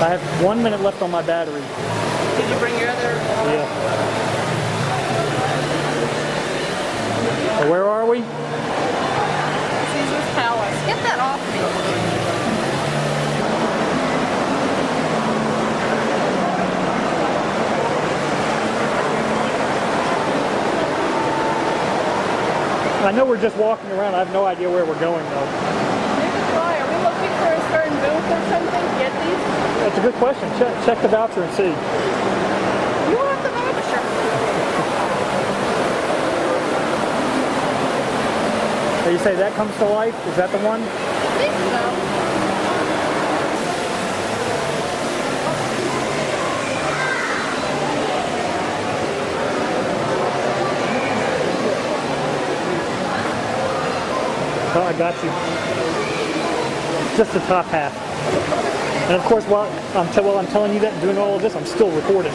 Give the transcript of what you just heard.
I have 1 minute left on my battery. Did you bring your other? Yeah. So where are we? Caesar's Palace. Get that off me. I know we're just walking around. I have no idea where we're going though. Neither do I. Are we looking for a certain booth or something to get these? That's a good question. Check the voucher and see. You want the voucher. So you say that comes to life? Is that the one? I think so. Oh, I got you. Just the top half. And of course, while I'm telling you that and doing all of this, I'm still recording.